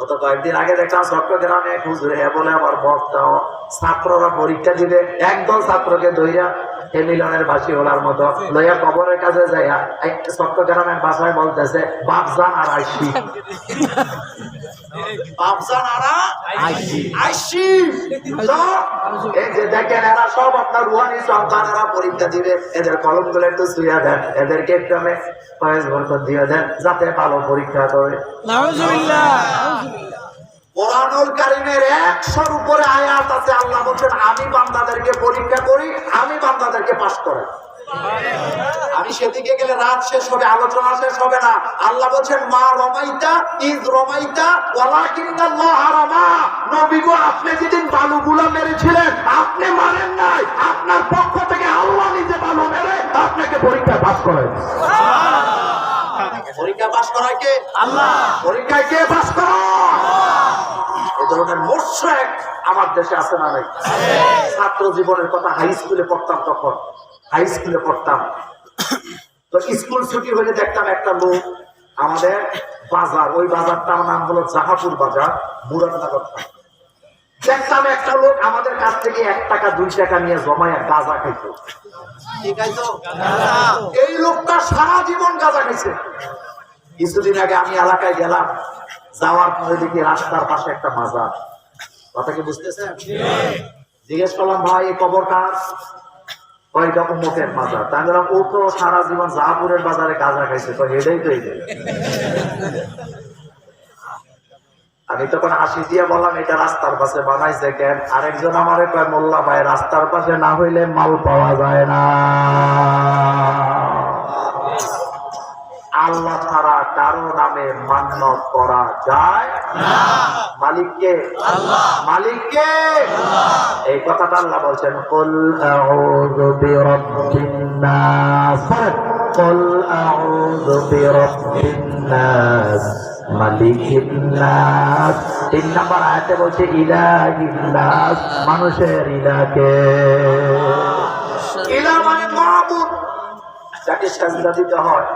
গত কয়েকদিন আগে দেখলাম চট্টগ্রামে হুজুরে বলে আবার বক্তা ছাত্ররা পরীক্ষা দিবে, একদল ছাত্রকে ধইরা এ মিলনের বাসী হলার মতো লইয়া কবরের কাছে যাইয়া চট্টগ্রামের ভাষায় বলতেছে বাপজান আর আইসি, বাপজান আর আইসি। এই যে দেখেন এরা সব আপনার রুহানি সন্তানেরা পরীক্ষা দিবে, এদের কলম গুলো একটু ছুঁয়া দেন, এদেরকে একটু আমি ফয়েজ বরকত দিয়ে দেন যাতে ভালো পরীক্ষা করে। কোরআনুল কারীমের 100-র উপরে আয়াত আছে, আল্লাহ বলছেন আমি বান্দাদেরকে পরীক্ষা করি, আমি বান্দাদেরকে পাস করাই। আমি সেদিকে গেলে রাত শেষ হবে, আলোচনা শেষ হবে না। আল্লাহ বলছেন মা রমাইতা ইজ রমাইতা ওয়ালাকিন্নাল্লাহ রামা। নবী গো আপনি যেদিন বালুগুলা মেরেছিলেন আপনি মারেন নাই, আপনার পক্ষ থেকে আল্লাহ নিজে বালু মেরে আপনাকে পরীক্ষায় পাস করায়। পরীক্ষা পাস করায় কে? আল্লাহ। পরীক্ষায় কে পাস করায়? এই ধরনের মোশরেক আমার দেশে আছে না নাই? ছাত্র জীবনের কথা হাই স্কুলে পড়তাম, তখন হাই স্কুলে পড়তাম তো স্কুল ছুটি হলে দেখতাম একটা লোক আমাদের বাজার, ওই বাজারটার নাম হলো জাহাপুর বাজার, মুরাদনগর। দেখতাম একটা লোক আমাদের কাছ থেকে 1 টাকা 2 টাকা নিয়ে জমায়া গাঁজা খাইত। এই লোকটা সারা জীবন গাঁজা খাইছে। কিছুদিন আগে আমি এলাকায় গেলাম, যাওয়ার পরে দেখি রাস্তার পাশে একটা মাজার। কথা কি বুঝতেছেন? জিজ্ঞেস করলাম ভাই এই কবর কার? কয়টা উম্মতের মাজার। তাই বললাম ও তো সারা জীবন জাহাপুরের বাজারে গাঁজা খাইছে, তো এটাই তো এইটাই। আমি তখন হাসি দিয়ে বললাম এটা রাস্তার পাশে বানাইছে কেন? আরেকজন আমারে কয় মোল্লা ভাই রাস্তার পাশে না হইলে মাল পাওয়া যায় না। আল্লাহ ছাড়া কারো নামে মান্যত করা যায় না। মালিককে আল্লাহ, মালিককে আল্লাহ। এই কথাটা আল্লাহ বলছেন কুল আউযু বিরাব্বিন নাস, কুল আউযু বিরাব্বিন নাস মালিকিন নাস। 3 নম্বর আয়াতে বলছে ইলাহিন নাস, মানুষের ইলাকে। ইলাহ মানে মাবুদ, যাকে সাজদা দিতে হয়,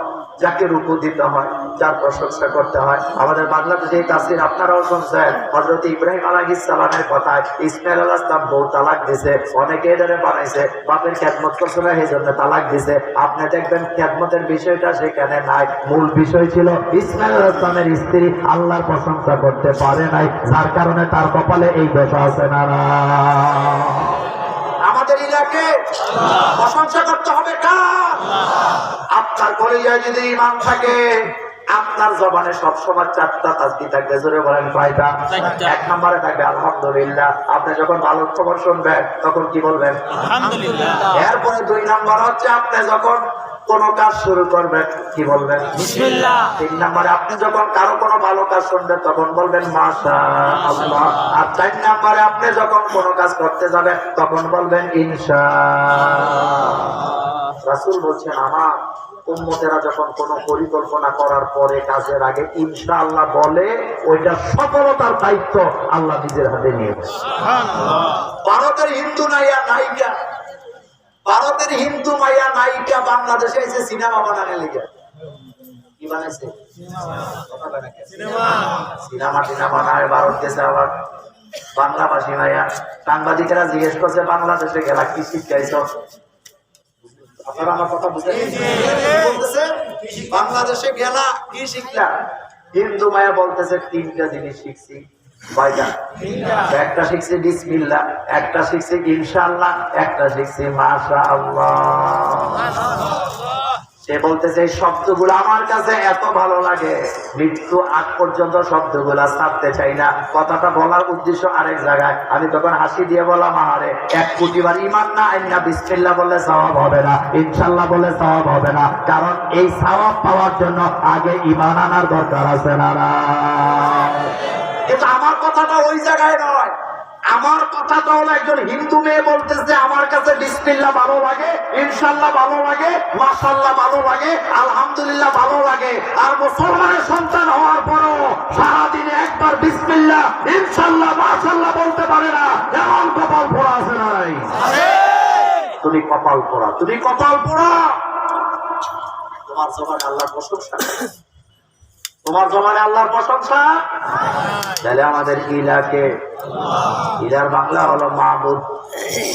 যাকে রুকু দিতে হয়, যার প্রশংসা করতে হয়। আমাদের বাংলাদেশে তাফসীর আপনারাও শুনছেন, হযরত ইব্রাহিম আলাইহিস সালামের কথা, ইসমাঈল আলাইহিস সালাম বউ তালাক দিয়েছে, অনেকে এটারে বানাইছে বাপের খেদমত করছে না এই জন্য তালাক দিয়েছে। আপনি দেখবেন খেদমতের বিষয়টা সেখানে নাই, মূল বিষয় ছিল ইসমাঈল আলাইহিস সালামের স্ত্রী আল্লাহর প্রশংসা করতে পারে নাই, যার কারণে তার কপালে এই দশা আছে না। আমাদের ইলাকে প্রশংসা করতে হবে কার? আপনার কলিজায় যদি ঈমান থাকে, আপনার জবানে সবসময় 4টা তাসবিহ থাকবে। জোরে বলেন কয়টা? 1 নম্বরে থাকবে আলহামদুলিল্লাহ। আপনি যখন ভালো খবর শুনবেন তখন কি বলবেন? আলহামদুলিল্লাহ। এরপরে 2 নম্বর হচ্ছে আপনি যখন কোন কাজ শুরু করবেন কি বলবেন? বিসমিল্লাহ। 3 নম্বরে আপনি যখন কারো কোনো ভালো কাজ শুনবেন তখন বলবেন মাশাআল্লাহ। আর 4 নম্বরে আপনি যখন কোনো কাজ করতে যাবেন তখন বলবেন ইনশাআল্লাহ। রাসূল বলছেন আমার উম্মতেরা যখন কোনো পরিকল্পনা করার পরে কাজের আগে ইনশাআল্লাহ বলে, ওইটা সফলতার দায়িত্ব আল্লাহ নিজের হাতে নিয়ে নেয়। সুবহানাল্লাহ। ভারতের হিন্দু নায়িকা, ভারতের হিন্দু মাইয়া নায়িকা বাংলাদেশে এসে সিনেমা বানানোর লেগে কি বানাইছে? সিনেমা বানায় ভারত গেছে। আবার বাংলাভাষী মাইয়া, সাংবাদিকেরা জিজ্ঞেস করছে বাংলাদেশে গেলা কি শিখাইছ? আপনারা আমার কথা বুঝেন? বাংলাদেশে গেলা কি শিখলা? হিন্দু মায়া বলতেছে 3টা জিনিস শিখছি। কয়টা? 1টা শিখছি বিসমিল্লাহ, 1টা শিখছি ইনশাআল্লাহ, 1টা শিখছি মাশাআল্লাহ। সে বলতেছে এই শব্দগুলো আমার কাছে এত ভালো লাগে, মৃত্যু আগ পর্যন্ত শব্দগুলা ছাড়তে চাই না। কথাটা বলার উদ্দেশ্য আরেক জায়গায়। আমি তখন হাসি দিয়ে বললাম আরে 1 কোটি বার ঈমান না আইনা বিসমিল্লাহ বলে সওয়াব হবে না, ইনশাআল্লাহ বলে সওয়াব হবে না। কারণ এই সওয়াব পাওয়ার জন্য আগে ঈমান আনার দরকার আছে না। কিন্তু আমার কথাটা ওই জায়গায় নয়। আমার কথাটা হলো একজন হিন্দু মেয়ে বলতেছে আমার কাছে বিসমিল্লাহ ভালো লাগে, ইনশাআল্লাহ ভালো লাগে, মাশাআল্লাহ ভালো লাগে, আলহামদুলিল্লাহ ভালো লাগে। আর মুসলমানের সন্তান হওয়ার পরও সারাদিনে একবার বিসমিল্লাহ, ইনশাআল্লাহ, মাশাআল্লাহ বলতে পারে না, এমন কপাল পোড়া আছে না নাই? তুমি কপাল পোড়া, তুমি কপাল পোড়া। তোমার জবান আল্লাহর প্রশংসা। তোমার জবানে আল্লাহর প্রশংসা, তাহলে আমাদের ইলাকে, ইলার বাংলা হলো মাবুদ,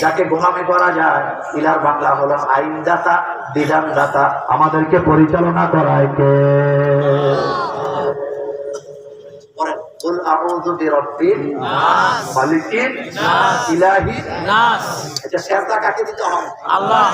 যাকে গোলামি করা যায়। ইলার বাংলা হলো আইনদাতা, বিধানদাতা, আমাদেরকে পরিচালনা করায় কে? কুল আউযু বিরাব্বিন নাস, মালিকিন নাস, ইলাহিন নাস। এটা সেজদা কাকে দিতে হবে? আল্লাহ।